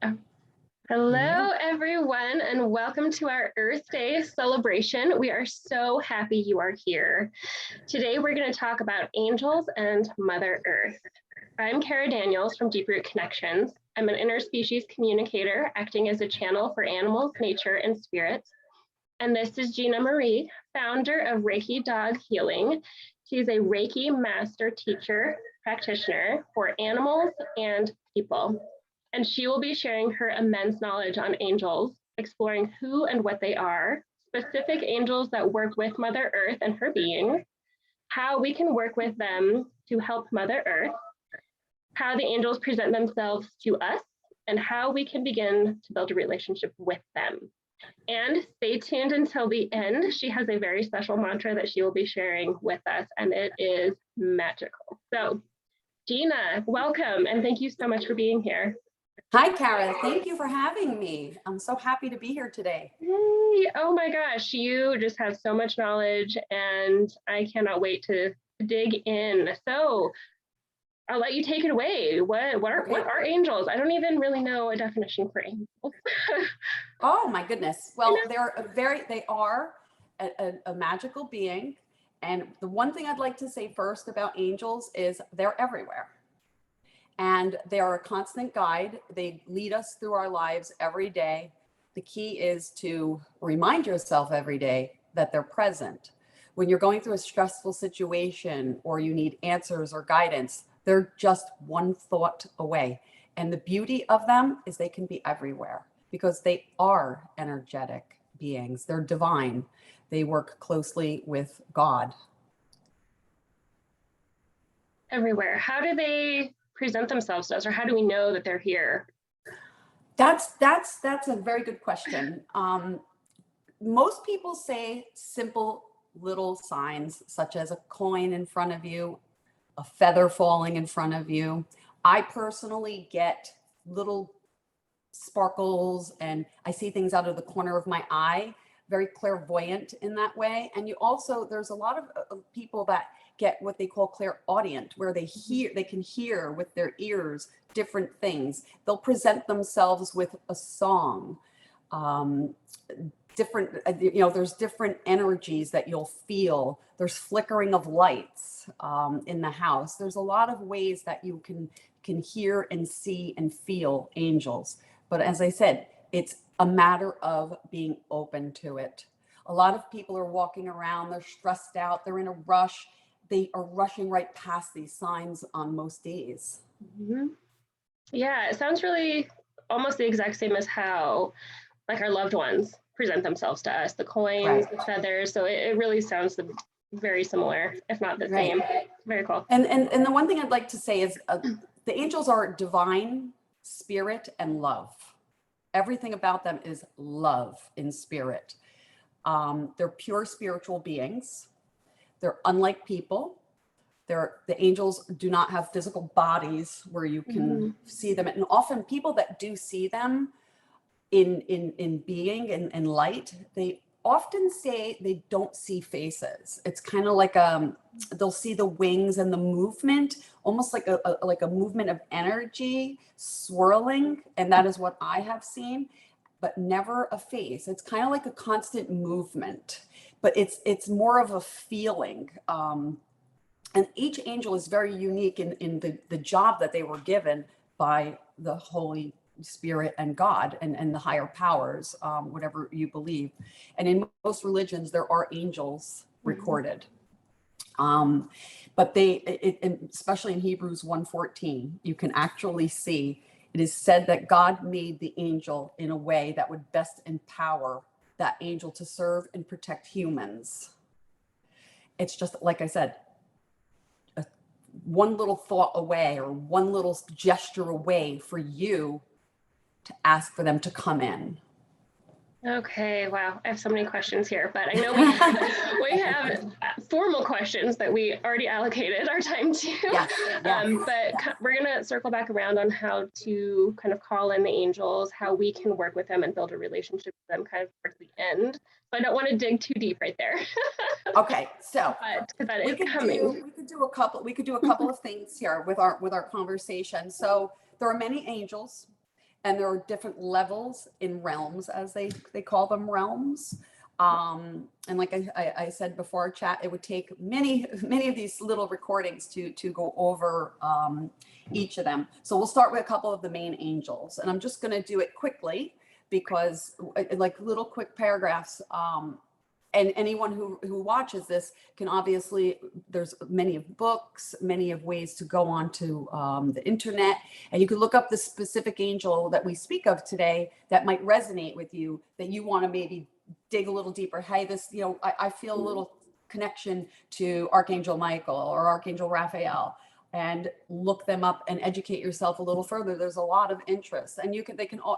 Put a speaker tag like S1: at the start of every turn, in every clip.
S1: Oh, hello,
S2: Yeah.
S1: everyone, and welcome to our Earth Day celebration. We are so happy you are here. Today, we're going to talk about angels and Mother Earth. I'm Kara Daniels from Deep Root Connections. I'm an interspecies communicator acting as a channel for animals, nature, and spirits. And this is Gina Marie, founder of Reiki Dog Healing. She's a Reiki master teacher practitioner for animals and people. And she will be sharing her immense knowledge on angels, exploring who and what they are, specific angels that work with Mother Earth and her beings, how we can work with them to help Mother Earth, how the angels present themselves to us, and how we can begin to build a relationship with them. And stay tuned until the end. She has a very special mantra that she will be sharing with us, and it is magical. So, Gina, welcome, and thank you so much for being here.
S2: Hi, Kara. Thank you for having me. I'm so happy to be here today.
S1: Yay. Oh my gosh, you just have so much knowledge, and I cannot wait to dig in. So, I'll let you take it away. What are angels? I don't even really know a definition for angels.
S2: Oh my goodness.
S1: You
S2: Well,
S1: know?
S2: they are a magical being. And the one thing I'd like to say first about angels is they're everywhere. And they are a constant guide. They lead us through our lives every day. The key is to remind yourself every day that they're present. When you're going through a stressful situation or you need answers or guidance, they're just one thought away. And the beauty of them is they can be everywhere because they are energetic beings. They're divine. They work closely with God.
S1: Everywhere. How do they present themselves to us, or how do we know that they're here?
S2: That's a very good question. Most people say simple little signs such as a coin in front of you, a feather falling in front of you. I personally get little sparkles and I see things out of the corner of my eye, very clairvoyant in that way. And you also, there's a lot of people that get what they call clairaudient, where they can hear with their ears different things. They'll present themselves with a song. Um, Different, there's different energies that you'll feel. There's flickering of lights in the house. There's a lot of ways that you can hear and see and feel angels. But as I said, it's a matter of being open to it. A lot of people are walking around, they're stressed out, they're in a rush. They are rushing right past these signs on most days.
S1: Mm-hmm. Yeah, it sounds really almost the exact same as how like our loved ones present themselves to us, the coins,
S2: Right.
S1: the feathers. So it really sounds very similar, if not the
S2: Right.
S1: same. Very cool.
S2: And the one thing I'd like to say is the angels are divine, spirit, and love. Everything about them is love in spirit. They're pure spiritual beings. They're unlike people. The angels do not have physical bodies where you can
S1: Mm-hmm.
S2: see them. And often people that do see them in being in light, they often say they don't see faces. It's kind of like they'll see the wings and the movement, almost like a movement of energy swirling, and that is what I have seen, but never a face. It's kind of like a constant movement, but it's more of a feeling. And each angel is very unique in the job that they were given by the Holy Spirit and God and the higher powers, whatever you believe. And in most religions, there are angels recorded. But especially in Hebrews 1:14, you can actually see it is said that God made the angel in a way that would best empower that angel to serve and protect humans. It's just, like I said, one little thought away or one little gesture away for you to ask for them to come in.
S1: Okay, wow. I have so many questions here, but I know we have formal questions that we already allocated our time to.
S2: Yes, yes.
S1: But we're going to circle back around on how to kind of call in the angels, how we can work with them and build a relationship with them kind of towards the end. So I don't want to dig too deep right there.
S2: Okay, so
S1: but that is coming.
S2: we could do a couple of things here with our conversation. So there are many angels, and there are different levels in realms, as they call them, realms. And like I said before our chat, it would take many of these little recordings to go over each of them. So we'll start with a couple of the main angels, and I'm just going to do it quickly because like little quick paragraphs. And anyone who watches this can obviously, there's many of books, many of ways to go onto the internet, and you can look up the specific angel that we speak of today that might resonate with you, that you want to maybe dig a little deeper. Hey, this, I feel a little connection to Archangel Michael or Archangel Raphael, and look them up and educate yourself a little further. There's a lot of interest, and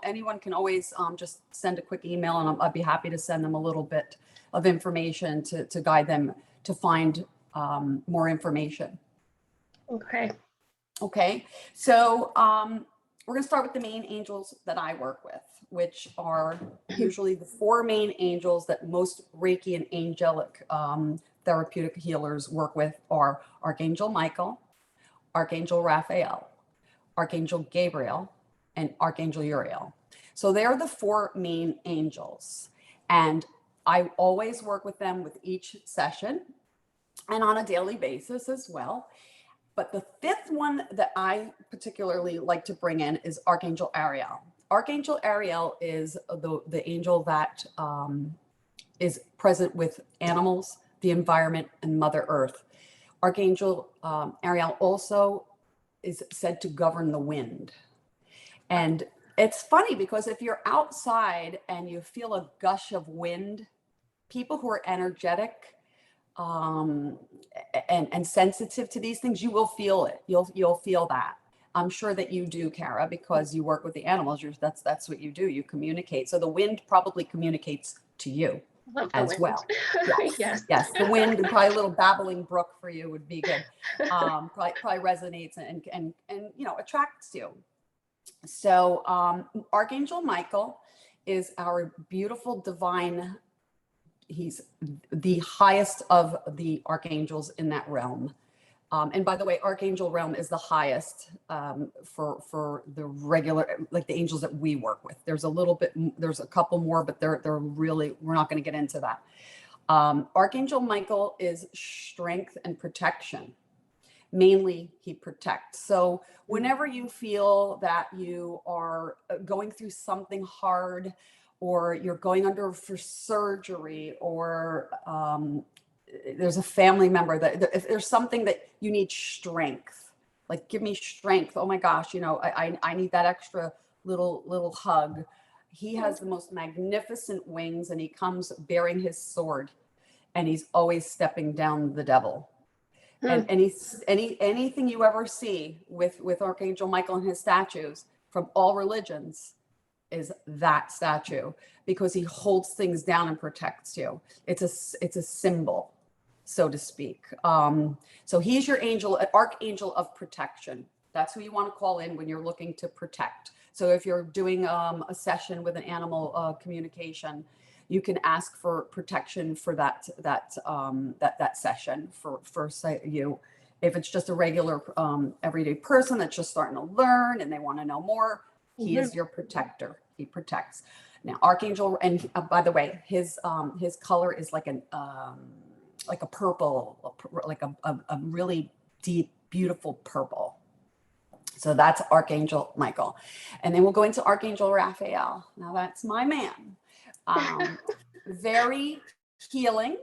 S2: anyone can always just send a quick email, and I'd be happy to send them a little bit of information to guide them to find more information. Okay. So we're going to start with the main angels that I work with, which are usually the four main angels that most Reiki and angelic therapeutic healers work with are Archangel Michael, Archangel Raphael, Archangel Gabriel, and Archangel Uriel. So they're the four main angels. And I always work with them with each session and on a daily basis as well. But the fifth one that I particularly like to bring in is Archangel Ariel. Archangel Ariel is the angel that is present with animals, the environment, and Mother Earth. Archangel Ariel also is said to govern the wind. And it's funny because if you're outside and you feel a gush of wind, people who are energetic and sensitive to these things, you will feel it. You'll feel that. I'm sure that you do, Kara, because you work with the animals. That's what you do. You communicate. So the wind probably communicates to you as well. Yes. Yes. The wind, and probably a little babbling brook for you would be good. Probably resonates and attracts you. So Archangel Michael is our beautiful divine. He's the highest of the archangels in that realm. And by the way, Archangel realm is the highest for the regular, like the angels that we work with. There's a couple more, but they're really, we're not going to get into that. Archangel Michael is strength and protection. Mainly, he protects. So whenever you feel that you are going through something hard, or you're going under for surgery, or there's a family member that if there's something that you need strength, like give me strength. Oh my gosh, I need that extra little hug. He has the most magnificent wings, and he comes bearing his sword, and he's always stepping down the devil. And anything you ever see with Archangel Michael and his statues from all religions is that statue, because he holds things down and protects you. It's a symbol, so to speak. So he's your angel, archangel of protection. That's who you want to call in when you're looking to protect. So if you're doing a session with an animal communication, you can ask for protection for that session for say you. If it's just a regular everyday person that's just starting to learn and they want to know more, he is your protector. He protects. Now, Archangel, and by the way, his color is like a purple, like a really deep, beautiful purple. So that's Archangel Michael. And then we'll go into Archangel Raphael. Now that's my man. Very healing,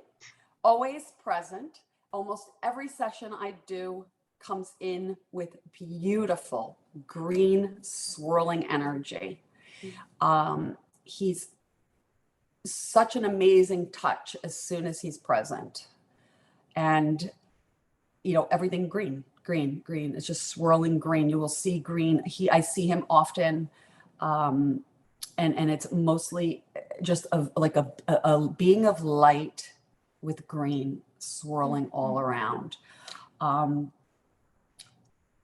S2: always present. Almost every session I do comes in with beautiful green swirling energy. He's such an amazing touch as soon as he's present. And, everything green. It's just swirling green. You will see green. I see him often. And it's mostly just like a being of light with green swirling all around.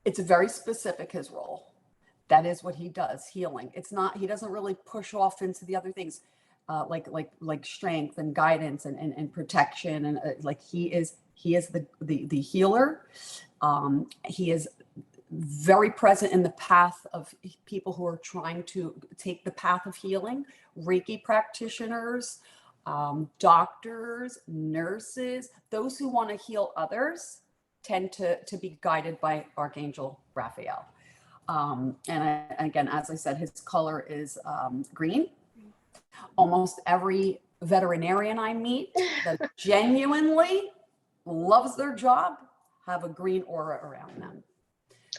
S2: It's very specific, his role. That is what he does, healing. It's not, he doesn't really push off into the other things like strength and guidance and protection. And like he is the healer. He is very present in the path of people who are trying to take the path of healing, Reiki practitioners, doctors, nurses, those who want to heal others tend to be guided by Archangel Raphael. Again, as I said, his color is green. Almost every veterinarian I meet that genuinely loves their job have a green aura around them.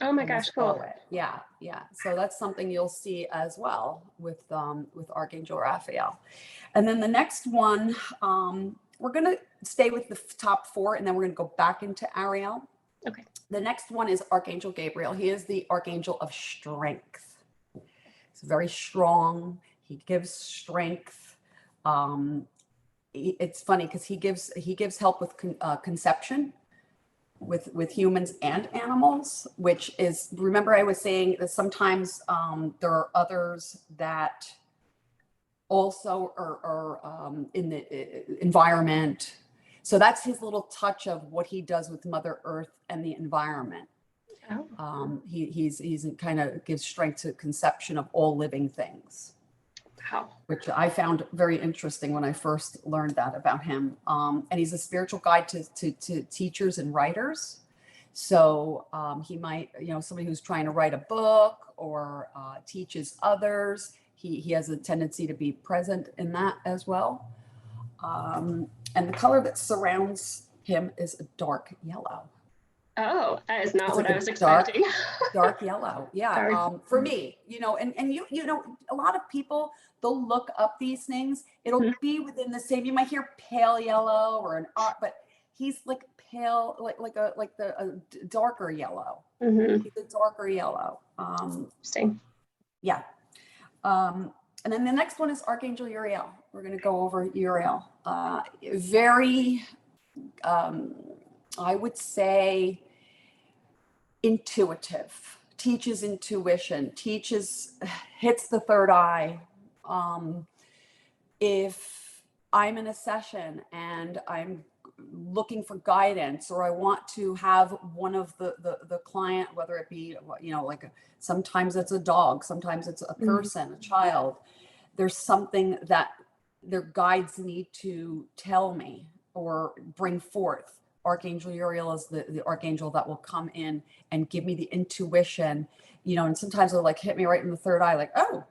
S1: Oh my gosh, cool.
S2: Yeah. So that's something you'll see as well with Archangel Raphael. And then the next one, we're going to stay with the top four, and then we're going to go back into Ariel.
S1: Okay.
S2: The next one is Archangel Gabriel. He is the Archangel of Strength. He's very strong. He gives strength. It's funny because he gives help with conception with humans and animals, which is, remember I was saying that sometimes there are others that also are in the environment. So that's his little touch of what he does with Mother Earth and the environment.
S1: Oh.
S2: He's kind of gives strength to conception of all living things.
S1: Wow.
S2: Which I found very interesting when I first learned that about him. And he's a spiritual guide to teachers and writers. So he might, somebody who's trying to write a book or teaches others, he has a tendency to be present in that as well. And the color that surrounds him is a dark yellow.
S1: Oh, that is not what I was expecting.
S2: Dark yellow. Yeah. For me, and a lot of people, they'll look up these things. It'll be within the same, you might hear pale yellow or but he's like pale, like a darker yellow. He's a darker yellow.
S1: Interesting.
S2: Yeah. And then the next one is Archangel Uriel. We're going to go over Uriel. Very, I would say, intuitive, teaches intuition, hits the third eye. If I'm in a session and I'm looking for guidance, or I want to have one of the client, whether it be, sometimes it's a dog, sometimes it's a person, a child, there's something that their guides need to tell me or bring forth. Archangel Uriel is the archangel that will come in and give me the intuition, and sometimes they'll hit me right in the third eye, like, oh,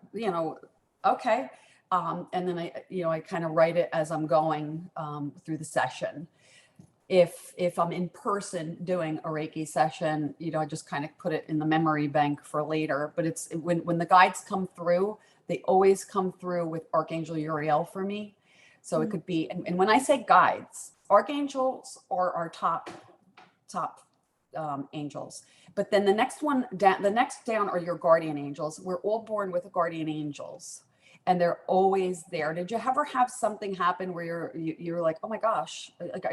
S2: okay. And then I kind of write it as I'm going through the session. If I'm in person doing a Reiki session, I just kind of put it in the memory bank for later. But it's when the guides come through, they always come through with Archangel Uriel for me. So it could be, and when I say guides, archangels are our top angels. But then the next down are your guardian angels. We're all born with guardian angels, and they're always there. Did you ever have something happen where you're like, oh my gosh, like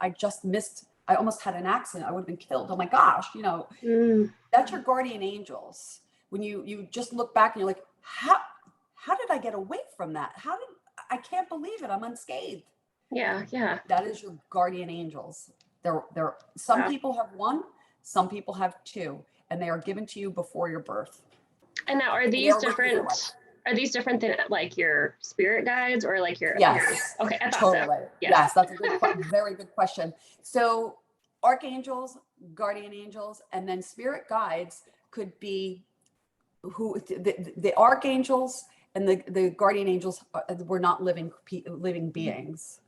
S2: I just missed, I almost had an accident, I would have been killed. Oh my gosh, that's your guardian angels. When you just look back and you're like, how did I get away from that? I can't believe it, I'm unscathed.
S1: Yeah.
S2: That is your guardian angels. Some people have one, some people have two, and they are given to you before your birth.
S1: And now, are these different? Are these different than like your spirit guides or like your?
S2: Yes.
S1: Okay, I thought
S2: totally.
S1: so.
S2: Yes, that's a very good question. So archangels, guardian angels, and then spirit guides could be the archangels and the guardian angels were not living beings.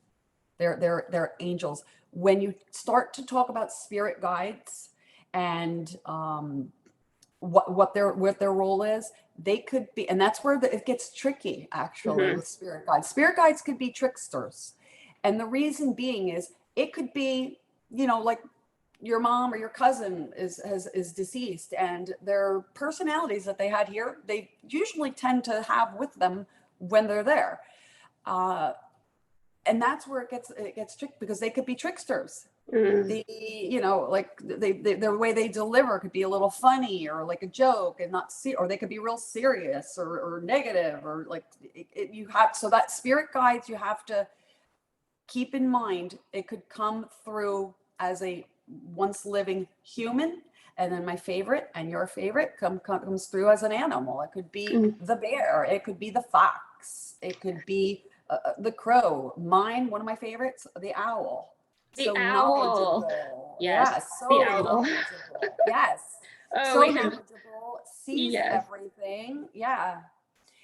S2: They're angels. When you start to talk about spirit guides and what their role is, they could be, and that's where it gets tricky actually with spirit guides. Spirit guides could be tricksters, and the reason being is it could be, like your mom or your cousin is deceased, and their personalities that they had here, they usually tend to have with them when they're there. And that's where it gets tricky, because they could be tricksters. The way they deliver could be a little funny or like a joke, and or they could be real serious or negative, or like so that spirit guides, you have to keep in mind, it could come through as a once living human, And then my favorite and your favorite comes through as an animal. It could be the bear. It could be the fox. It could be the crow. Mine, one of my favorites, the owl.
S1: The
S2: So
S1: owl.
S2: knowledgeable.
S1: Yes,
S2: Yeah,
S1: the
S2: so
S1: owl.
S2: knowledgeable. Yes.
S1: Oh,
S2: So
S1: we have,
S2: knowledgeable, sees
S1: yes.
S2: everything. Yeah.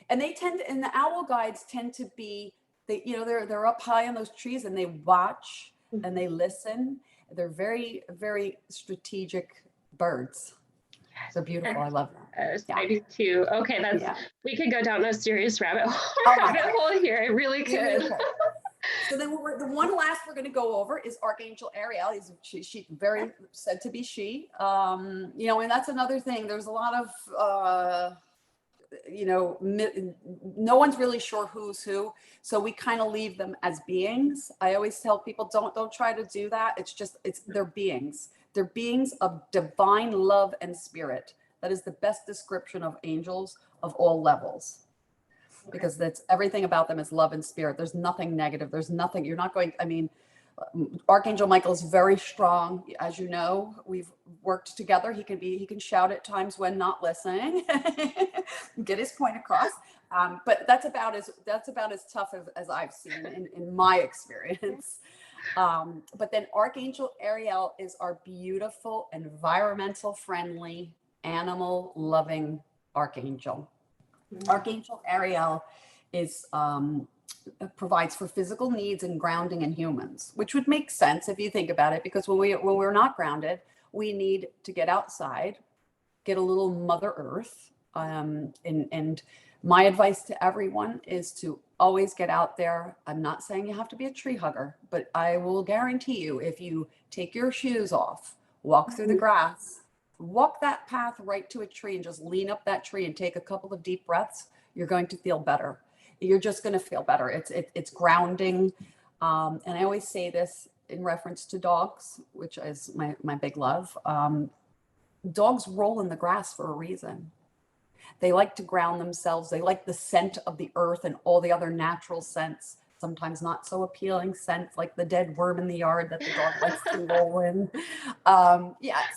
S2: And they tend to, and the owl guides tend to be, they're up high on those trees and they watch and they listen. They're very, very strategic birds. They're beautiful. I love them.
S1: Yes,
S2: Yeah.
S1: I do too. Okay,
S2: Yeah.
S1: we could go down a serious rabbit
S2: Oh my God.
S1: hole here. I really
S2: You really
S1: could.
S2: could. So then the one last we're going to go over is Archangel Ariel. She very said to be she. And that's another thing. There's a lot of no one's really sure who's who, so we kind of leave them as beings. I always tell people, don't try to do that. They're beings. They're beings of divine love and spirit. That is the best description of angels of all levels, because that's everything about them is love and spirit. There's nothing negative. There's nothing, you're not going, Archangel Michael is very strong. As you know, we've worked together. He can shout at times when not listening, get his point across. But that's about as tough as I've seen in my experience. But then Archangel Ariel is our beautiful, environmental friendly, animal loving archangel. Archangel Ariel is provides for physical needs and grounding in humans, which would make sense if you think about it, because when we're not grounded, we need to get outside, get a little Mother Earth. And my advice to everyone is to always get out there. I'm not saying you have to be a tree hugger, but I will guarantee you, if you take your shoes off, walk through the grass, walk that path right to a tree and just lean up that tree and take a couple of deep breaths, you're going to feel better. You're just going to feel better. It's grounding. And I always say this in reference to dogs, which is my big love. Dogs roll in the grass for a reason. They like to ground themselves. They like the scent of the earth and all the other natural scents, sometimes not so appealing scents like the dead worm in the yard that the dog likes to roll in.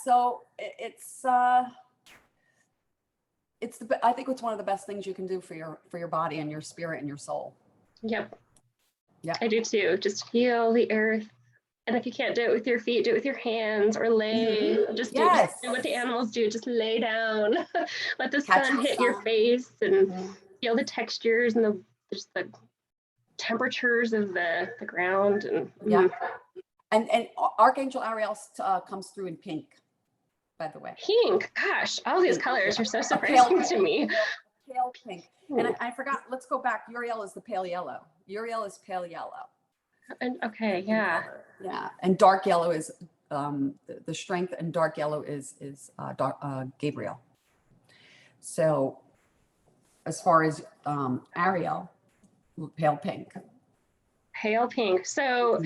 S2: So I think it's one of the best things you can do for your body and your spirit and your soul.
S1: Yep.
S2: Yeah.
S1: I do too. Just feel the earth. And if you can't do it with your feet, do it with your hands or lay. Just do what the animals do. Just lay down. Let the sun hit your face and feel the textures and just the temperatures of the ground.
S2: And Archangel Ariel comes through in pink, by the way.
S1: Pink, gosh, all these colors are so surprising to me.
S2: Pale pink. And I forgot, let's go back. Uriel is the pale yellow. Uriel is pale yellow.
S1: And okay, yeah.
S2: Yeah. And dark yellow is the strength, and dark yellow is Gabriel. So as far as Ariel, pale pink.
S1: Pale pink. So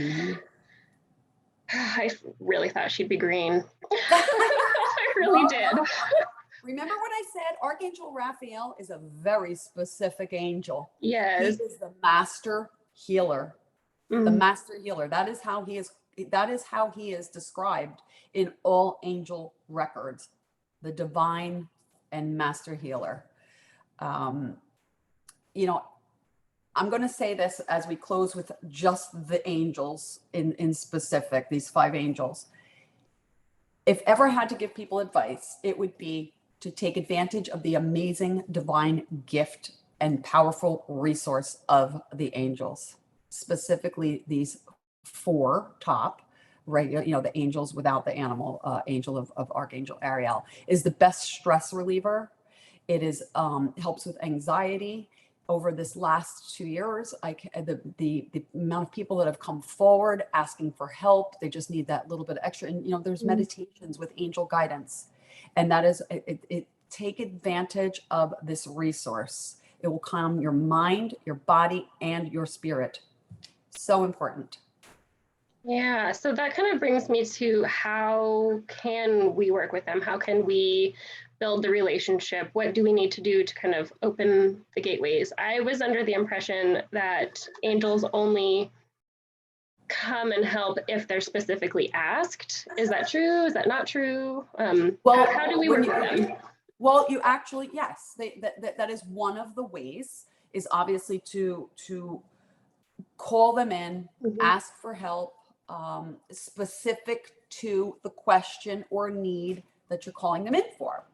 S1: I really thought she'd be green. I really did.
S2: Remember what I said? Archangel Raphael is a very specific angel.
S1: Yes.
S2: He is the master healer. The master healer. That is how he is described in all angel records. The divine and master healer. I'm going to say this as we close with just the angels in specific, these 5 angels. If ever had to give people advice, it would be to take advantage of the amazing divine gift and powerful resource of the angels, specifically these 4 top, right? The angels without the animal, angel of Archangel Ariel is the best stress reliever. It is helps with anxiety. Over this last 2 years, the amount of people that have come forward asking for help, they just need that little bit of extra. And there's meditations with angel guidance, and that is take advantage of this resource. It will calm your mind, your body, and your spirit. So important.
S1: Yeah, so that kind of brings me to how can we work with them? How can we build the relationship? What do we need to do to kind of open the gateways? I was under the impression that angels only come and help if they're specifically asked. Is that true? Is that not true?
S2: Well,
S1: How do we work with them?
S2: Well, you actually, yes, that is one of the ways, is obviously to call them in,
S1: Mhm.
S2: ask for help, specific to the question or need that you're calling them in for.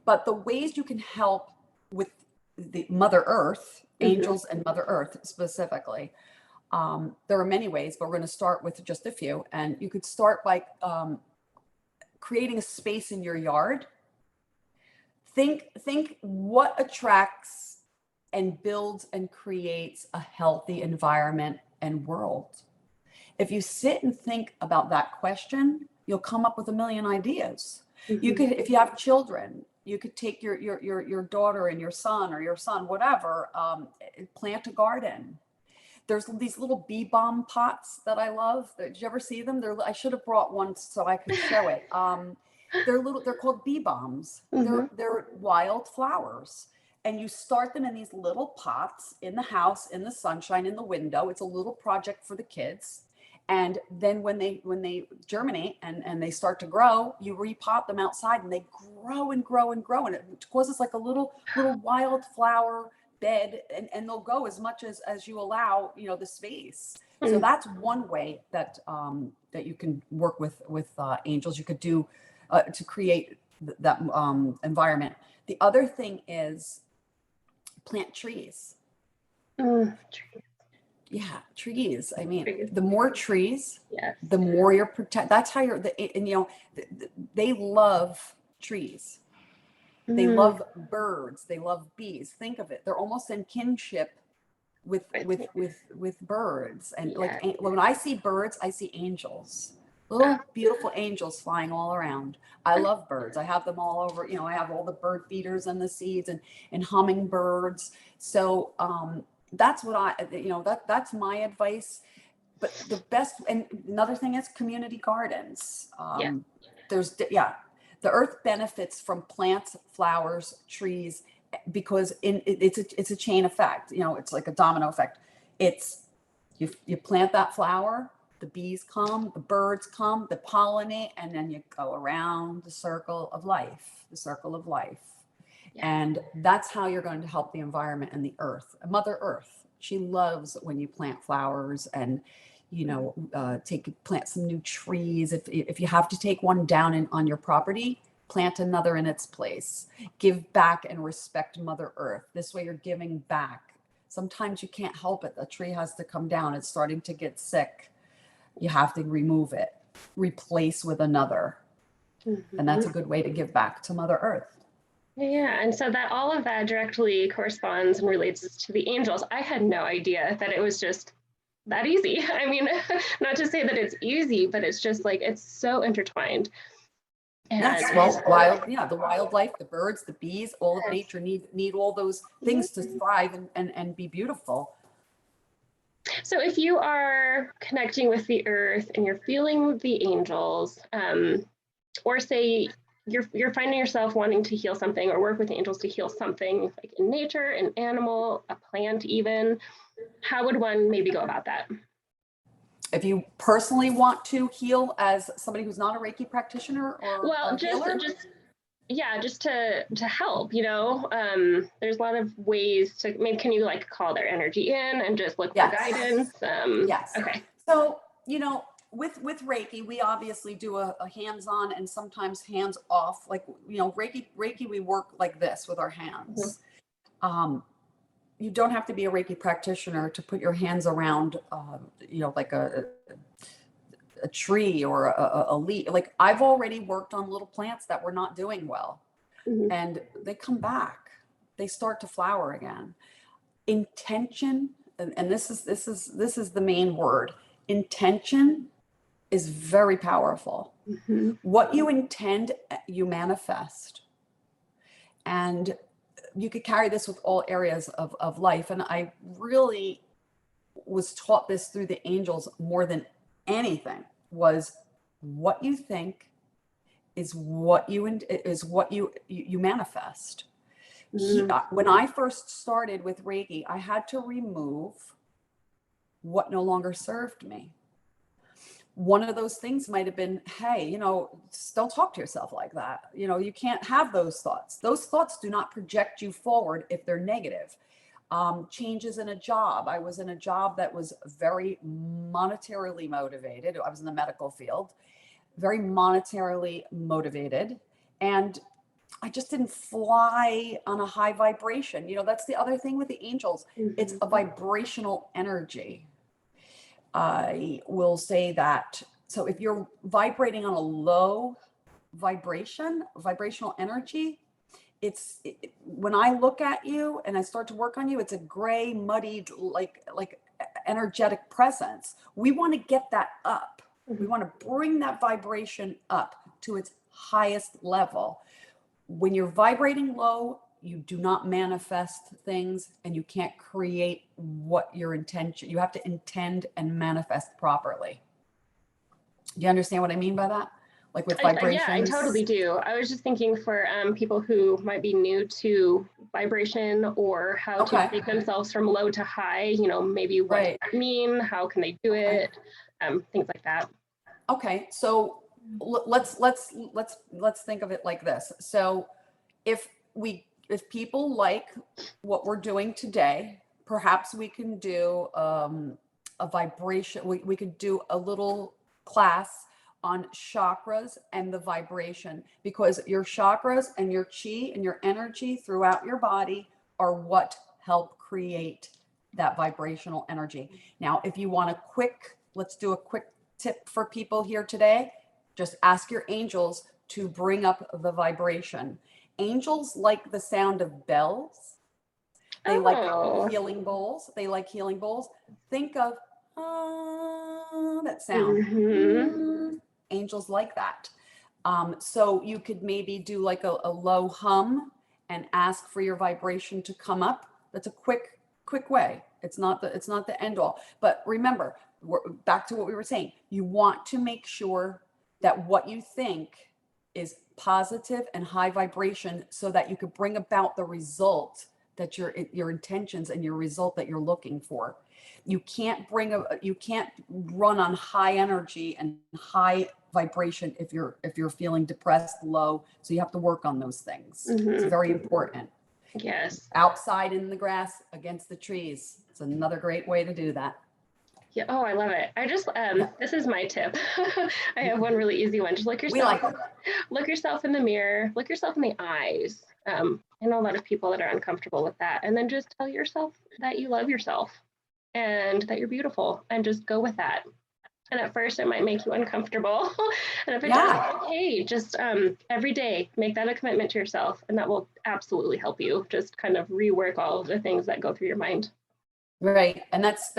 S2: But the ways you can help with the Mother Earth,
S1: Mhm.
S2: angels and Mother Earth specifically, there are many ways, but we're going to start with just a few. And you could start by creating a space in your yard. Think what attracts and builds and creates a healthy environment and world. If you sit and think about that question, you'll come up with a million ideas. You
S1: Mhm.
S2: could, if you have children, you could take your daughter and your son, or your son, whatever, plant a garden. There's these little bee balm pots that I love. Did you ever see them? I should have brought one so I could show it. They're called bee balms.
S1: Mhm.
S2: They're wild flowers. And you start them in these little pots in the house, in the sunshine, in the window. It's a little project for the kids. And then when they germinate and they start to grow, you repot them outside, and they grow and grow and grow. And it causes like a little wildflower bed, and they'll go as much as you allow, the space. So
S1: Mm.
S2: that's one way that that you can work with angels. You could do to create that environment. The other thing is plant trees.
S1: Mm.
S2: Yeah, trees. I mean,
S1: Trees.
S2: the more trees,
S1: Yes.
S2: the more you're protect. That's how and they love trees. They
S1: Mm.
S2: love birds. They love bees. Think of it. They're almost in kinship with
S1: With me.
S2: birds. And like
S1: Yes.
S2: when I see birds, I see angels, little beautiful angels flying all around. I love birds. I have them all over. I have all the bird feeders and the seeds, and hummingbirds. So that's what that's my advice. But the best, and another thing is community gardens.
S1: Yeah.
S2: There's yeah, the earth benefits from plants, flowers, trees, because it's a chain effect. It's like a domino effect. It's you plant that flower, the bees come, the birds come, the pollinate, and then you go around the circle of life,
S1: Yeah.
S2: and that's how you're going to help the environment and the earth. Mother Earth, she loves when you plant flowers, and plant some new trees. If you have to take one down on your property, plant another in its place. Give back and respect Mother Earth. This way you're giving back. Sometimes you can't help it. A tree has to come down. It's starting to get sick. You have to remove it, replace with another. And that's a
S1: Mhm.
S2: good way to give back to Mother Earth.
S1: Yeah, and so that all of that directly corresponds and relates to the angels. I had no idea that it was just that easy. I mean, not to say that it's easy, but it's just like it's so intertwined. And
S2: Yes, well, the wildlife, the birds, the bees, all of nature need all those things to thrive and be beautiful.
S1: so if you are connecting with the earth and you're feeling the angels, or say you're finding yourself wanting to heal something or work with the angels to heal something like in nature, an animal, a plant even, how would one maybe go about that?
S2: If you personally want to heal as somebody who's not a Reiki practitioner or
S1: Well,
S2: a healer,
S1: just yeah, just to help, there's a lot of ways to maybe can you like call their energy in and just look for
S2: yes,
S1: guidance?
S2: yes.
S1: Okay.
S2: So, with Reiki, we obviously do a hands-on and sometimes hands-off. Like, Reiki, we work like this with our
S1: Mhm.
S2: hands. You don't have to be a Reiki practitioner to put your hands around, like a tree or a leaf. Like, I've already worked on little plants that were not doing well,
S1: Mhm.
S2: and they come back. They start to flower again. Intention, and this is the main word. Intention is very powerful.
S1: Mhm.
S2: What you intend, you manifest. And you could carry this with all areas of life. And I really was taught this through the angels more than anything, was what you think is what you manifest.
S1: Mhm.
S2: When I first started with Reiki, I had to remove what no longer served me. one of those things might have been, hey, don't talk to yourself like that. You can't have those thoughts. Those thoughts do not project you forward if they're negative. Changes in a job. I was in a job that was very monetarily motivated. I was in the medical field, very monetarily motivated. And I just didn't fly on a high vibration. That's the other thing with the angels. It's a vibrational energy. I will say that. So if you're vibrating on a low vibrational energy, when I look at you and I start to work on you, it's a gray, muddied, like energetic presence. We want to get that up. We want to bring that vibration up to its highest level. When you're vibrating low, you do not manifest things, and you can't create what your intention. You have to intend and manifest properly. Do you understand what I mean by that? Like with vibrations?
S1: Yeah, I totally do. I was just thinking for people who might be new to vibration, or how to take themselves from low to high, maybe what does that mean? How can they do it? Things like that.
S2: Okay. So let's think of it like this. So if people like what we're doing today, perhaps we can do a vibration. We could do a little class on chakras and the vibration, because your chakras and your chi and your energy throughout your body are what help create that vibrational energy. Now, if you want let's do a quick tip for people here today. Just ask your angels to bring up the vibration. Angels like the sound of bells. They like healing bowls. Think of that sound. Angels like that. So you could maybe do like a low hum and ask for your vibration to come up. That's a quick way. It's not the end all. But remember, back to what we were saying. You want to make sure that what you think is positive and high vibration, so that you could bring about the result that your intentions and your result that you're looking for. You can't run on high energy and high vibration if you're feeling depressed, low. So you have to work on those things. It's very important.
S1: Yes.
S2: Outside in the grass, against the trees. It's another great way to do that.
S1: Yeah. Oh, I love it. I just this is my tip. I have one really easy one. Just look yourself in the mirror, look yourself in the eyes. I know a lot of people that are uncomfortable with that. And then just tell yourself that you love yourself and that you're beautiful, and just go with that. And at first it might make you uncomfortable. And if it does, okay, just every day make that a commitment to yourself, and that will absolutely help you just kind of rework all of the things that go through your mind.
S2: Right. And that's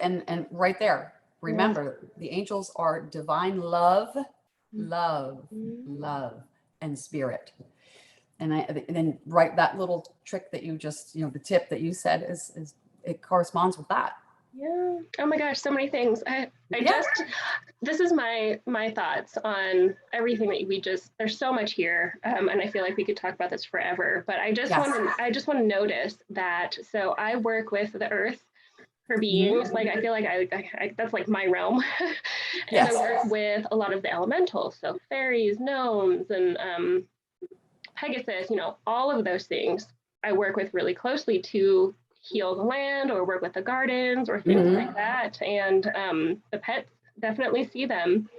S2: and right there. Remember, the angels are divine love, and spirit. And then that little trick that you just, the tip that you said is it corresponds with that.
S1: Yeah. Oh my gosh, so many things. This is my thoughts on everything that there's so much here. And I feel like we could talk about this forever, but I just want to notice that. So I work with the earth, her beings. Like, I feel like I that's like my realm. And I work with a lot of the elementals. So fairies, gnomes, and Pegasus, all of those things I work with really closely to heal the land, or work with the gardens, or things like that. And the pets definitely see them.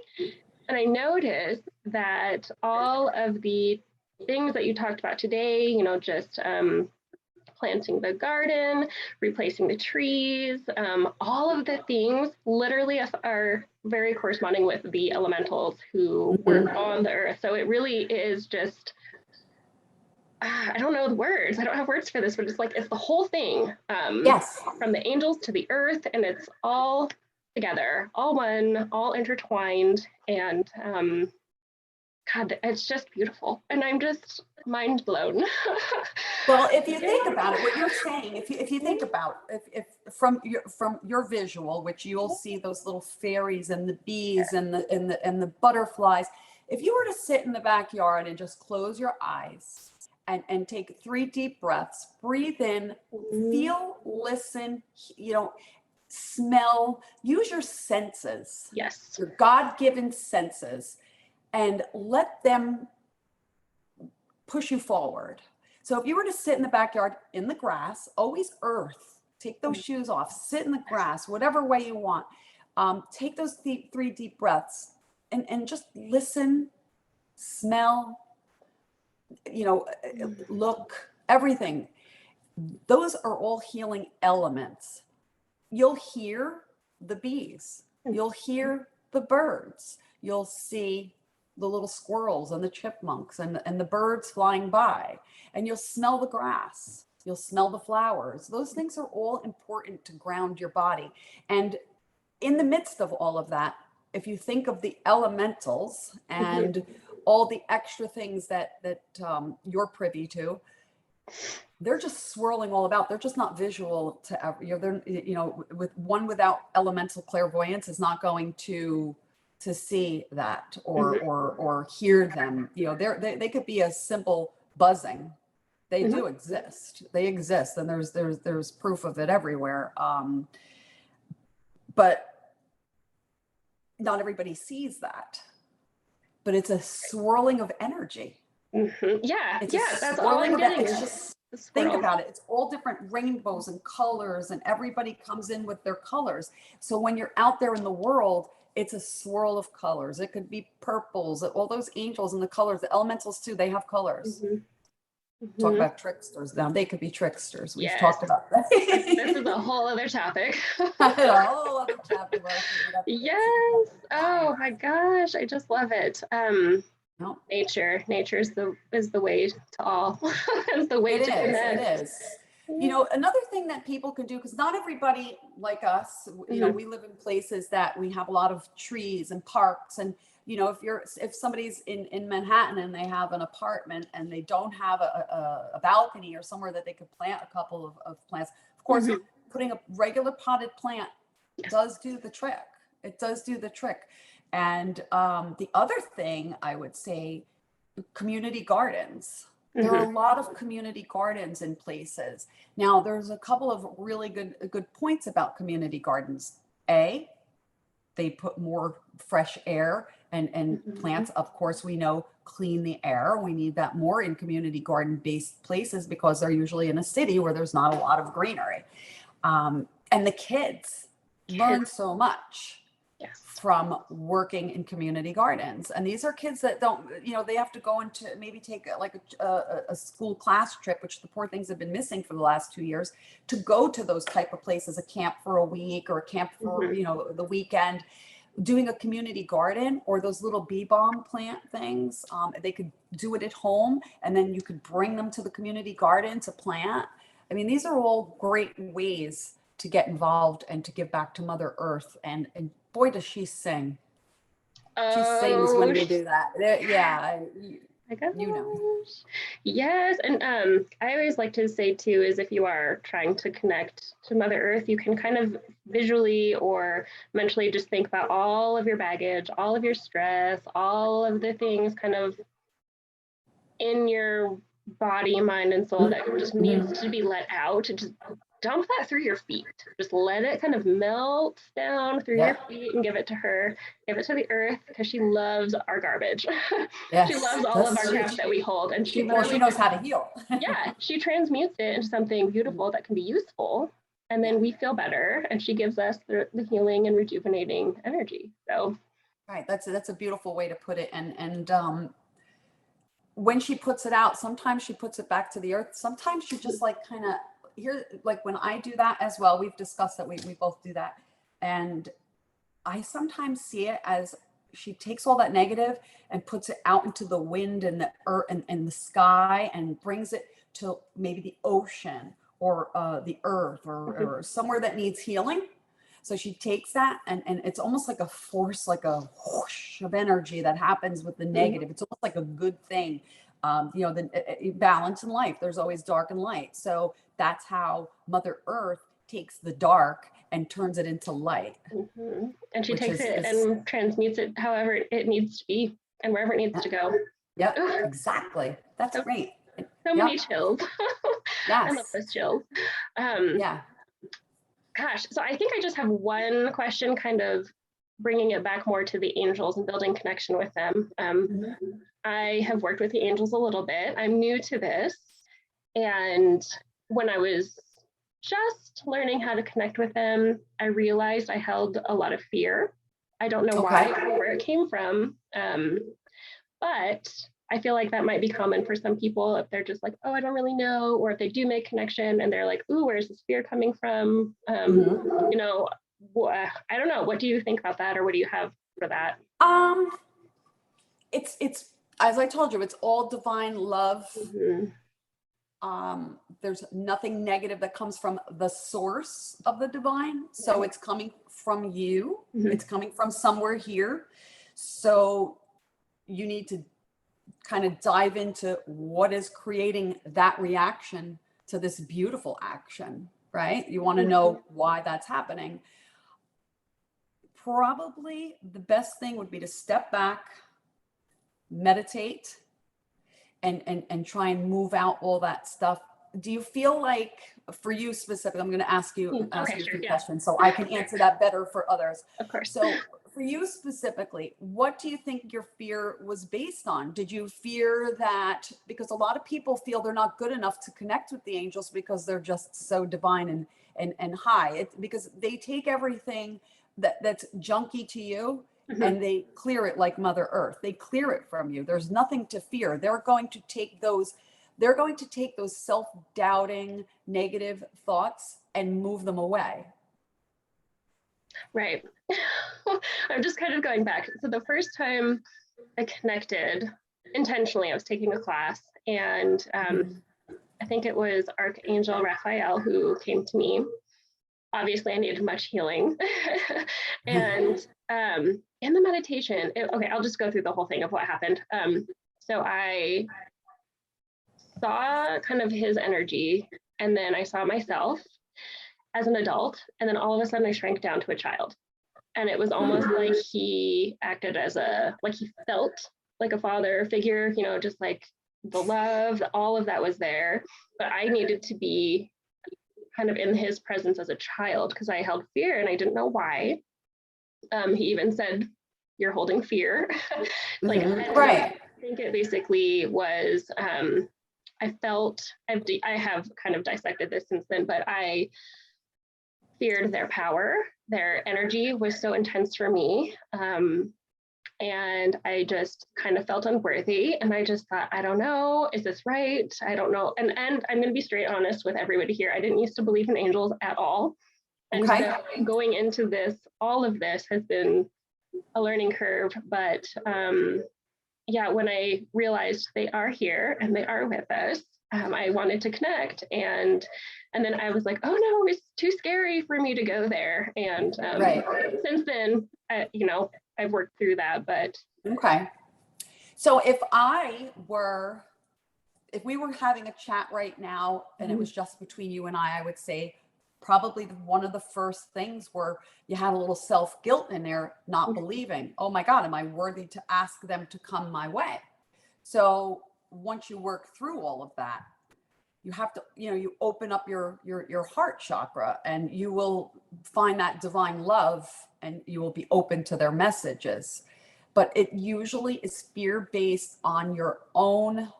S1: And I noticed that all of the things that you talked about today, just planting the garden, replacing the trees, all of the things literally are very corresponding with the elementals who work on the earth. So it really is just, I don't know the words. I don't have words for this, but it's the whole thing. From the angels to the earth, and it's all together, all one, all intertwined. And God, it's just beautiful. And I'm just mind blown.
S2: Well, if you think about it, what you're saying, if you think about if from your visual, which you'll see those little fairies and the bees and the butterflies, if you were to sit in the backyard and just close your eyes and take 3 deep breaths, breathe in, feel, listen, smell, use your senses,
S1: Yes.
S2: your God-given senses, and let them push you forward. So if you were to sit in the backyard in the grass, always earth, take those shoes off, sit in the grass, whatever way you want. Take those three deep breaths and just listen, smell, look, everything. Those are all healing elements. You'll hear the bees, you'll hear the birds, you'll see the little squirrels and the chipmunks and the birds flying by, and you'll smell the grass, you'll smell the flowers. Those things are all important to ground your body. And in the midst of all of that, if you think of the elementals and all the extra things that you're privy to, they're just swirling all about. They're just not visual to they're, with one without elemental clairvoyance is not going to see that or hear them. They could be a simple buzzing. They do exist. They exist, and there's proof of it everywhere. But not everybody sees that. But it's a swirling of energy.
S1: Yeah, that's all I'm getting.
S2: It's just think about it. It's all different rainbows and colors, and everybody comes in with their colors. So when you're out there in the world, it's a swirl of colors. It could be purples, all those angels and the colors, the elementals too, they have colors. Talk about tricksters now. They could be tricksters. We've talked about that.
S1: This is a whole other topic.
S2: A whole other topic.
S1: Yes. Oh my gosh. I just love it. Nature is the way to all. It's the way to connect.
S2: It is. Another thing that people can do, because not everybody like us, we live in places that we have a lot of trees and parks, and if somebody's in Manhattan and they have an apartment and they don't have a balcony or somewhere that they could plant a couple of plants, of course, putting a regular potted plant does do the trick. It does do the trick. And the other thing I would say, community gardens. There are a lot of community gardens in places. Now, there's a couple of really good points about community gardens. They put more fresh air and plants, of course, we know, clean the air. We need that more in community garden-based places because they're usually in a city where there's not a lot of greenery. And the kids learn so much.
S1: Yes.
S2: From working in community gardens. And these are kids that don't, they have to go into maybe take a school class trip, which the poor things have been missing for the last 2 years, to go to those type of places, a camp for a week or a camp for, the weekend, doing a community garden or those little bee balm plant things. They could do it at home, and then you could bring them to the community garden to plant. I mean, these are all great ways to get involved and to give back to Mother Earth. And boy, does she sing. She sings when we do that. Yeah.
S1: Yes. And I always like to say too, is if you are trying to connect to Mother Earth, you can kind of visually or mentally just think about all of your baggage, all of your stress, all of the things kind of in your body, mind, and soul that just needs to be let out, and just dump that through your feet. Just let it kind of melt down through your feet and give it to her, give it to the earth, because she loves our garbage. She loves all of our crap that we hold, and she
S2: knows how to heal.
S1: Yeah, she transmutes it into something beautiful that can be useful, and then we feel better, and she gives us the healing and rejuvenating energy. So
S2: right, that's a beautiful way to put it. And when she puts it out, sometimes she puts it back to the earth. Sometimes she just kind of here, like when I do that as well, we've discussed that we both do that. And I sometimes see it as she takes all that negative and puts it out into the wind and the earth and the sky, and brings it to maybe the ocean or the earth or somewhere that needs healing. So she takes that and it's almost like a force, like a whoosh of energy that happens with the negative. It's almost like a good thing. The balance in life, there's always dark and light. So that's how Mother Earth takes the dark and turns it into light.
S1: And she takes it and transmutes it however it needs to be and wherever it needs to go.
S2: Yep, exactly. That's great.
S1: So many chills.
S2: Yes.
S1: I love those chills.
S2: Yeah.
S1: Gosh, so I think I just have one question, kind of bringing it back more to the angels and building connection with them. I have worked with the angels a little bit. I'm new to this. And when I was just learning how to connect with them, I realized I held a lot of fear. I don't know why or where it came from. But I feel like that might be common for some people if they're just like, oh, I don't really know, or if they do make connection and they're like, ooh, where's this fear coming from? You know, I don't know. What do you think about that, or what do you have for that?
S2: It's as I told you, it's all divine love. There's nothing negative that comes from the source of the divine. So it's coming from you. It's coming from somewhere here. So you need to kind of dive into what is creating that reaction to this beautiful action, right? You want to know why that's happening. Probably the best thing would be to step back, meditate, and try and move out all that stuff. Do you feel like, for you specifically, I'm going to ask you a few questions so I can answer that better for others.
S1: Of course.
S2: So for you specifically, what do you think your fear was based on? Did you fear that, because a lot of people feel they're not good enough to connect with the angels because they're just so divine and high, because they take everything that's junky to you and they clear it like Mother Earth. They clear it from you. There's nothing to fear. They're going to take those self-doubting negative thoughts and move them away.
S1: Right. I'm just kind of going back. So the first time I connected intentionally, I was taking a class, and I think it was Archangel Raphael who came to me. Obviously, I needed much healing. And in the meditation, I'll just go through the whole thing of what happened. So I saw kind of his energy, and then I saw myself as an adult, and then all of a sudden I shrank down to a child. And it was almost like he acted as he felt like a father figure, just like the love, all of that was there. But I needed to be kind of in his presence as a child because I held fear and I didn't know why. He even said, "You're holding fear."
S2: Right.
S1: I think it basically was, I have kind of dissected this since then, but I feared their power. Their energy was so intense for me. And I just kind of felt unworthy. And I just thought, I don't know, is this right? I don't know. And I'm going to be straight honest with everybody here. I didn't used to believe in angels at all. And so going into this, all of this has been a learning curve. But when I realized they are here and they are with us, I wanted to connect. And then I was like, oh no, it's too scary for me to go there. And since then, I've worked through that, but.
S2: Okay. So if we were having a chat right now and it was just between you and I would say probably one of the first things where you had a little self-guilt in there, not believing, oh my God, am I worthy to ask them to come my way? So once you work through all of that, you have to, you open up your heart chakra and you will find that divine love and you will be open to their messages. But it usually is fear-based on your own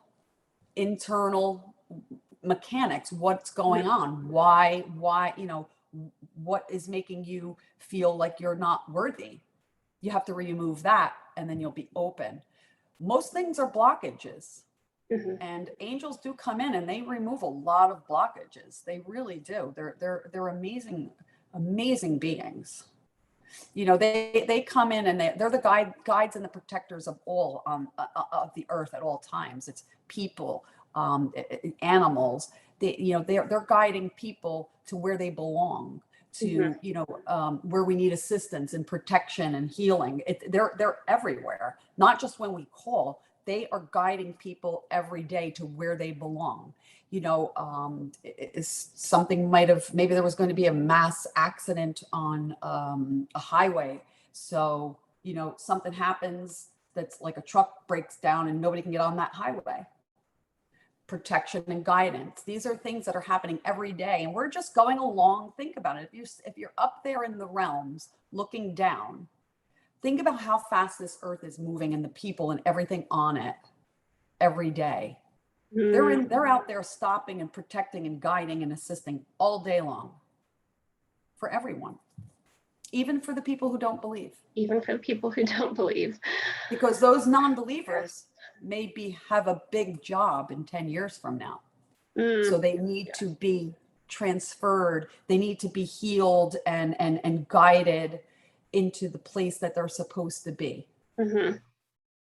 S2: internal mechanics. What's going on? Why, what is making you feel like you're not worthy? You have to remove that and then you'll be open. Most things are blockages. And angels do come in and they remove a lot of blockages. They really do. They're amazing beings. They come in and they're the guides and the protectors of all of the earth at all times. It's people, animals. They're guiding people to where they belong, to where we need assistance and protection and healing. They're everywhere, not just when we call. They are guiding people every day to where they belong. Something maybe there was going to be a mass accident on a highway. So, something happens that's like a truck breaks down and nobody can get on that highway. protection and guidance. These are things that are happening every day, and we're just going along. Think about it. If you're up there in the realms looking down, think about how fast this earth is moving and the people and everything on it every day. They're out there stopping and protecting and guiding and assisting all day long for everyone, even for the people who don't believe.
S1: Even for the people who don't believe.
S2: Because those non-believers maybe have a big job in 10 years from now. So they need to be transferred. They need to be healed and guided into the place that they're supposed to be. And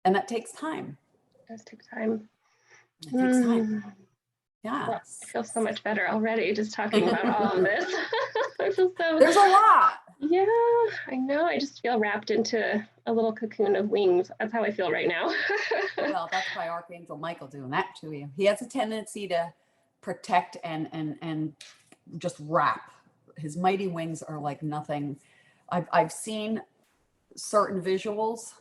S2: that takes time.
S1: It does take time.
S2: It takes time. Yeah.
S1: Well, I feel so much better already just talking about all of this.
S2: There's a lot.
S1: Yeah, I know. I just feel wrapped into a little cocoon of wings. That's how I feel right now.
S2: Well, that's by Archangel Michael doing that to you. He has a tendency to protect and just wrap. His mighty wings are like nothing. I've seen certain visuals.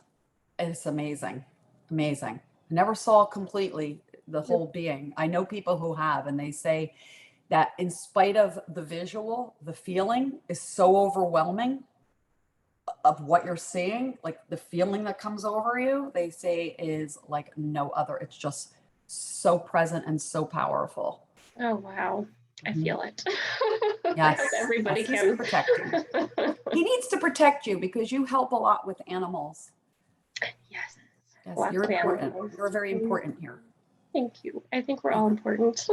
S2: It's amazing. Amazing. I never saw completely the whole being. I know people who have, and they say that in spite of the visual, the feeling is so overwhelming of what you're seeing, like the feeling that comes over you, they say is like no other. It's just so present and so powerful.
S1: Oh, wow. I feel it.
S2: Yes.
S1: Everybody can
S2: protect you. He needs to protect you because you help a lot with animals.
S1: Yes.
S2: Yes, you're important. You're very important here.
S1: Thank you. I think we're all important.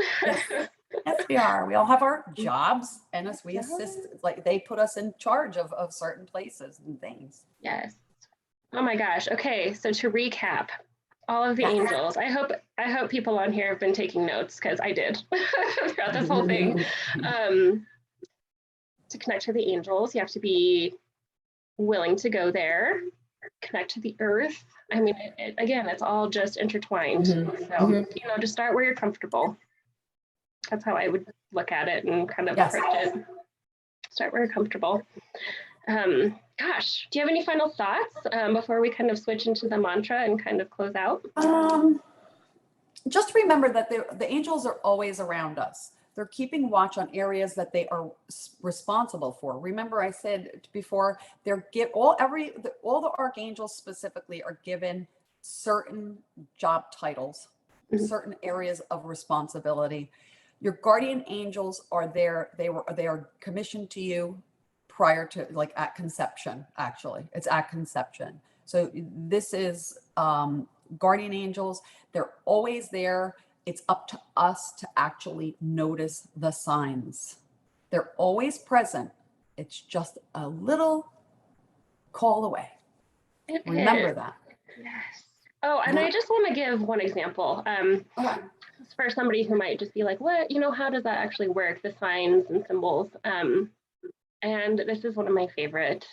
S2: Yes, we are. We all have our jobs, and as we assist, like they put us in charge of certain places and things.
S1: Yes. Oh my gosh. Okay. So to recap, all of the angels. I hope people on here have been taking notes because I did throughout this whole thing. To connect to the angels, you have to be willing to go there, connect to the earth. I mean, again, it's all just intertwined. So, just start where you're comfortable. That's how I would look at it and kind of approach it. Start where you're comfortable. Gosh, do you have any final thoughts before we kind of switch into the mantra and kind of close out?
S2: Just remember that the angels are always around us. They're keeping watch on areas that they are responsible for. Remember, I said before, all the archangels specifically are given certain job titles, certain areas of responsibility. Your guardian angels are there. They are commissioned to you prior to, like, at conception. Actually, it's at conception. So this is guardian angels. They're always there. It's up to us to actually notice the signs. They're always present. It's just a little call away. Remember that.
S1: Yes. Oh, and I just want to give one example. For somebody who might just be like, what, how does that actually work? The signs and symbols. And this is one of my favorite.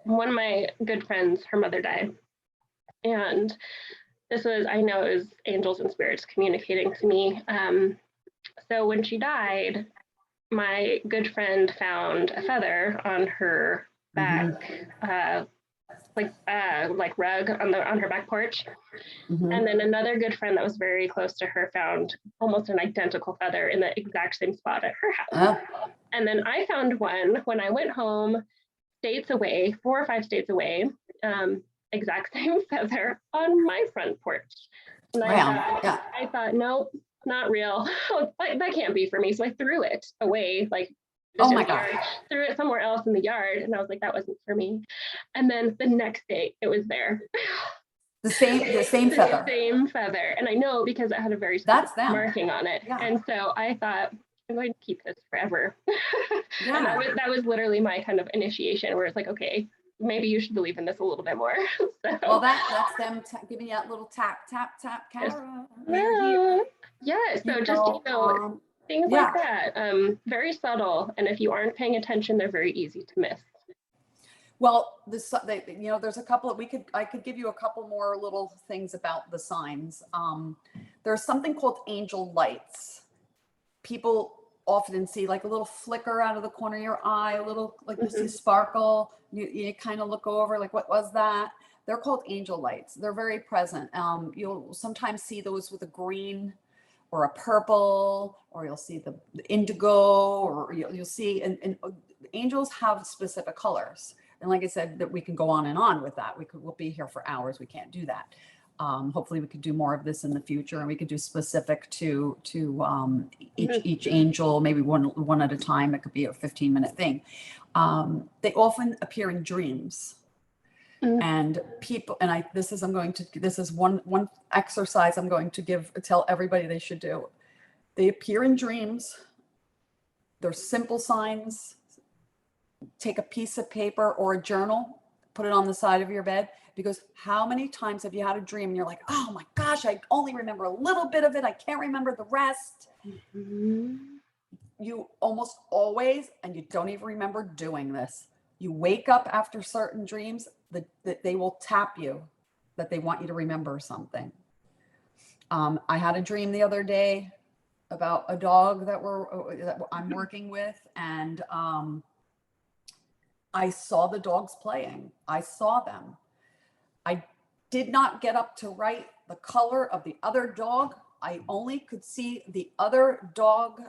S1: One of my good friends, her mother died. And this was, I know it was angels and spirits communicating to me. So when she died, my good friend found a feather on her back, like rug on her back porch. And then another good friend that was very close to her found almost an identical feather in the exact same spot at her house. And then I found one when I went home, states away, 4 or 5 states away, exact same feather on my front porch. And I thought, nope, not real. That can't be for me. So I threw it away, oh my God, threw it somewhere else in the yard. And I was like, that wasn't for me. And then the next day it was there.
S2: The same feather.
S1: The same feather. And I know because it had a very specific marking on it. Yeah. And so I thought, I'm going to keep this forever. And that was literally my kind of initiation where it's like, okay, maybe you should believe in this a little bit more.
S2: Well, that's them giving you that little tap, tap, tap, Kara.
S1: Yeah. So just, things like that, very subtle. And if you aren't paying attention, they're very easy to miss.
S2: Well, there's a couple I could give you a couple more little things about the signs. There's something called angel lights. People often see like a little flicker out of the corner of your eye, a little, like you see sparkle. You kind of look over, like, what was that? They're called angel lights. They're very present. You'll sometimes see those with a green or a purple, or you'll see the indigo, or you'll see, and angels have specific colors. And like I said, that we can go on with that. We'll be here for hours. We can't do that. Hopefully we could do more of this in the future, and we could do specific to each angel, maybe one at a time. It could be a 15-minute thing. They often appear in dreams. And people, and this is one exercise I'm going to tell everybody they should do. They appear in dreams. They're simple signs. Take a piece of paper or a journal, put it on the side of your bed, because how many times have you had a dream and you're like, oh my gosh, I only remember a little bit of it. I can't remember the rest. You almost always, and you don't even remember doing this. You wake up after certain dreams that they will tap you, that they want you to remember something. I had a dream the other day about a dog that I'm working with, and I saw the dogs playing. I saw them. I did not get up to write the color of the other dog. I only could see the other dog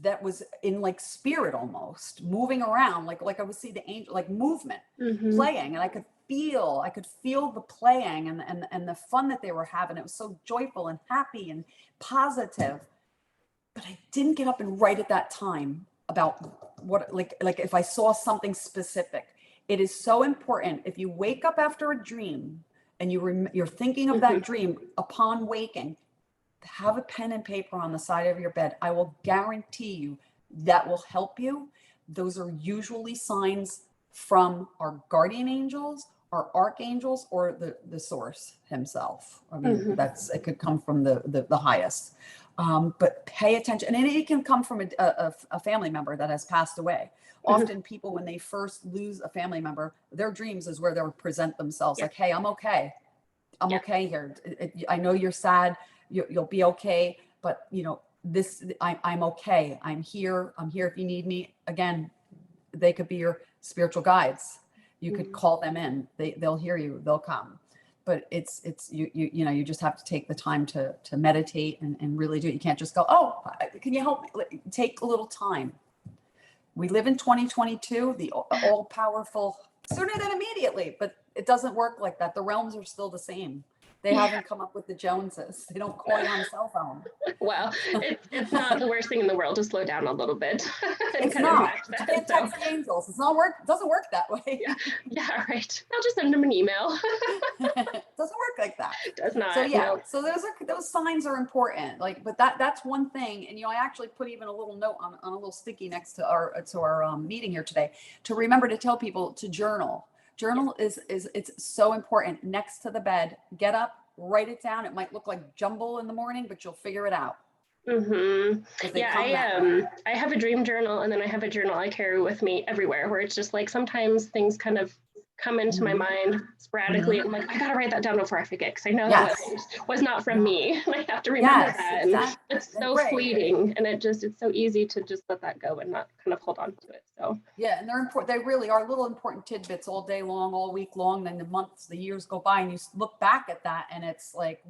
S2: that was in like spirit, almost moving around, like I would see the angel, like movement, playing, and I could feel the playing and the fun that they were having. It was so joyful and happy and positive. But I didn't get up and write at that time about what, like if I saw something specific. It is so important, if you wake up after a dream and you're thinking of that dream upon waking, have a pen and paper on the side of your bed. I will guarantee you that will help you. Those are usually signs from our guardian angels, our archangels, or the source himself. I mean, it could come from the highest. But pay attention, and it can come from a family member that has passed away. Often people, when they first lose a family member, their dreams is where they'll present themselves like, hey, I'm okay. I'm okay here. I know you're sad. You'll be okay. But I'm okay. I'm here. I'm here if you need me. Again, they could be your spiritual guides. You could call them in. They'll hear you. They'll come. But it's you just have to take the time to meditate and really do it. You can't just go, oh, can you help me? Take a little time. We live in 2022, the all powerful, sooner than immediately, but it doesn't work like that. The realms are still the same. They haven't come up with the Joneses. They don't call you on a cell phone.
S1: Well, it's not the worst thing in the world to slow down a little bit.
S2: It's not. You can't text the angels. It doesn't work that way.
S1: Yeah, right. I'll just send them an email.
S2: It doesn't work like that.
S1: It does not.
S2: So yeah,
S1: no.
S2: so those signs are important. But that's one thing. And I actually put even a little note on a little sticky next to our meeting here today to remember to tell people to journal. Journal is it's so important. Next to the bed, get up, write it down. It might look like jumble in the morning, but you'll figure it out.
S1: Yeah, I have a dream journal, and then I have a journal I carry with me everywhere, where it's just like sometimes things kind of come into my mind sporadically. I'm like, I gotta write that down before I forget, because I know that was not from me. And I have to remember that. And it's so fleeting, and it's so easy to just let that go and not kind of hold on to it. So
S2: yeah, and they're important. They really are little important tidbits all day long, all week long. Then the months, the years go by, and you look back at that, and it's like,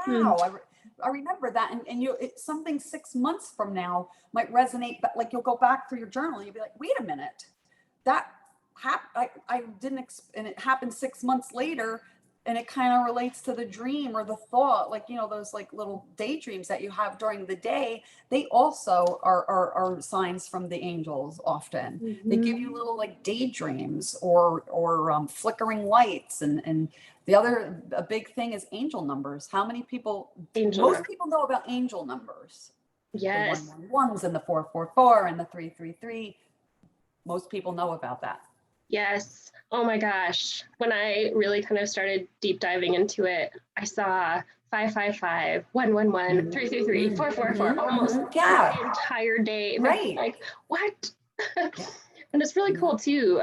S2: wow, I remember that. And something 6 months from now might resonate, but like you'll go back through your journal and you'll be like, wait a minute, that I didn't, and it happened 6 months later, and it kind of relates to the dream or the thought, like, those like little daydreams that you have during the day. They also are signs from the angels. Often they give you little like daydreams or flickering lights. And a big thing is angel numbers. How many people, most people know about angel numbers.
S1: Yes.
S2: The 111s and the 444 and the 333. Most people know about that.
S1: Yes. Oh my gosh. When I really kind of started deep diving into it, I saw 555, 111, 333, 444, almost the entire day. And
S2: right.
S1: Like, what? And it's really cool too.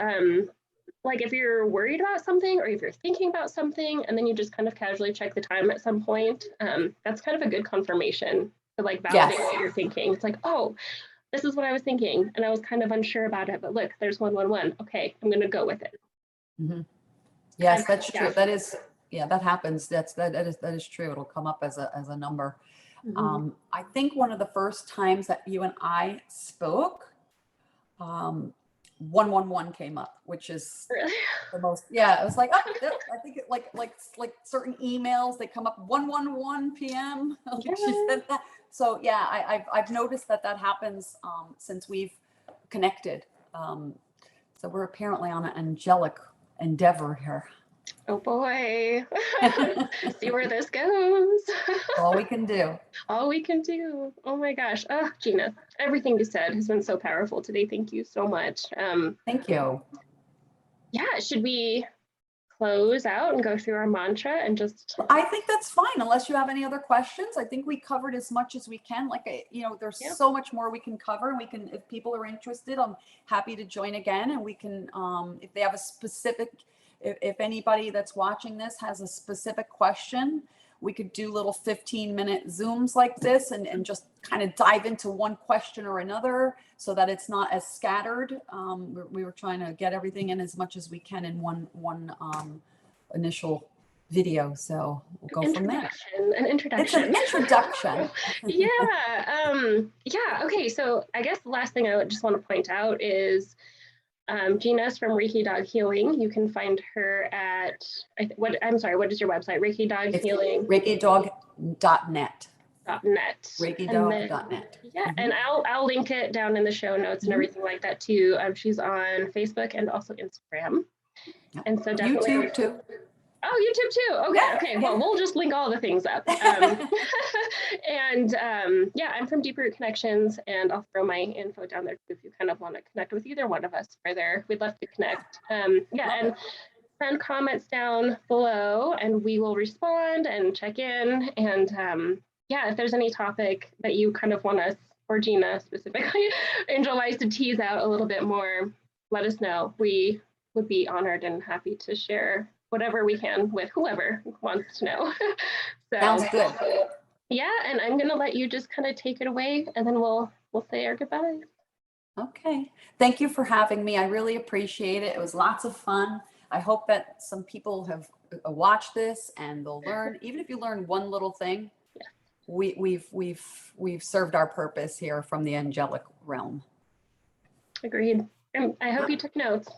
S1: Like if you're worried about something, or if you're thinking about something, and then you just kind of casually check the time at some point, that's kind of a good confirmation to like validate what you're thinking. It's like, oh, this is what I was thinking, and I was kind of unsure about it, but look, there's 111. Okay, I'm going to go with it.
S2: Yes, that's true. That is, that happens. That is true. It'll come up as a number. I think one of the first times that you and I spoke, 111 came up, which is
S1: Really?
S2: the most, yeah, it was like, oh, I think it like certain emails, they come up 111 p.m. Like she
S1: Yeah.
S2: said that. So yeah, I've noticed that happens since we've connected. So we're apparently on an angelic endeavor here.
S1: Oh boy. See where this goes.
S2: All we can do.
S1: All we can do. Oh my gosh. Oh, Gina, everything you said has been so powerful today. Thank you so much.
S2: Thank you.
S1: Yeah, should we close out and go through our mantra and just
S2: I think that's fine, unless you have any other questions. I think we covered as much as we can. Like, there's
S1: yeah.
S2: so much more we can cover. We can, if people are interested, I'm happy to join again. And we can, if they have a specific, if anybody that's watching this has a specific question, we could do little 15-minute Zooms like this and just kind of dive into one question or another so that it's not as scattered. We were trying to get everything in as much as we can in one initial video, so we'll go from there.
S1: An introduction.
S2: It's an introduction.
S1: Yeah. Okay. So I guess the last thing I would just want to point out is Gina's from Reiki Dog Healing. You can find her at what is your website? Reiki Dog Healing.
S2: ReikiDog.net.
S1: .net.
S2: ReikiDog.net.
S1: Yeah, and I'll link it down in the show notes and everything like that too. She's on Facebook and also Instagram.
S2: Yep.
S1: And so definitely
S2: YouTube too.
S1: Oh, YouTube too. Okay. Well, we'll just link all the things up. And yeah, I'm from Deep Root Connections, and I'll throw my info down there too if you kind of want to connect with either one of us further. We'd love to connect. Yeah, and send comments down below, and we will respond and check in. And yeah, if there's any topic that you kind of want us, or Gina specifically, Angel-wise, to tease out a little bit more, let us know. We would be honored and happy to share whatever we can with whoever wants to know. So,
S2: sounds good.
S1: Yeah, and I'm gonna let you just kind of take it away, and then we'll say our goodbyes.
S2: Okay. Thank you for having me. I really appreciate it. It was lots of fun. I hope that some people have watched this and they'll learn. Even if you learn one little thing, we've served our purpose here from the angelic realm.
S1: Agreed. And I hope you took notes.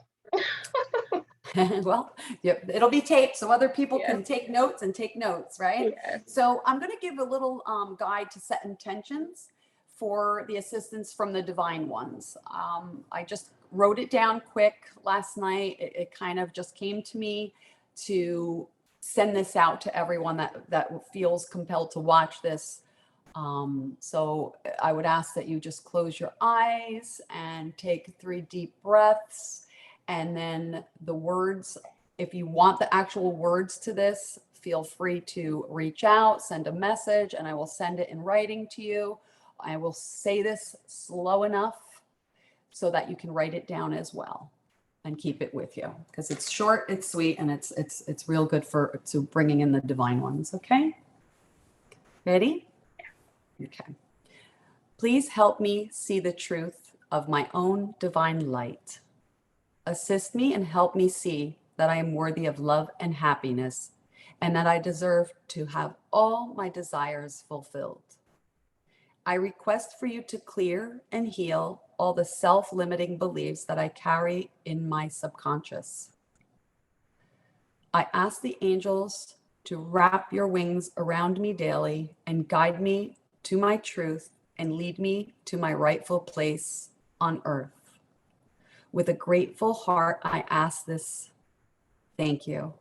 S2: Well, it'll be taped so other people can take notes, right?
S1: Yes.
S2: So I'm going to give a little guide to set intentions for the assistance from the divine ones. I just wrote it down quick last night. It kind of just came to me to send this out to everyone that feels compelled to watch this. So I would ask that you just close your eyes and take 3 deep breaths. And then the words, if you want the actual words to this, feel free to reach out, send a message, and I will send it in writing to you. I will say this slow enough so that you can write it down as well and keep it with you, because it's short, it's sweet, and it's real good to bringing in the divine ones. Okay? Ready? Okay. Please help me see the truth of my own divine light. Assist me and help me see that I am worthy of love and happiness, and that I deserve to have all my desires fulfilled. I request for you to clear and heal all the self-limiting beliefs that I carry in my subconscious. I ask the angels to wrap your wings around me daily and guide me to my truth and lead me to my rightful place on earth. With a grateful heart, I ask this. Thank you.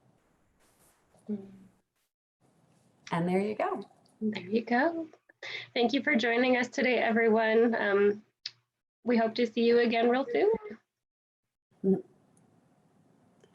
S2: And there you go.
S1: There you go. Thank you for joining us today, everyone. We hope to see you again real soon.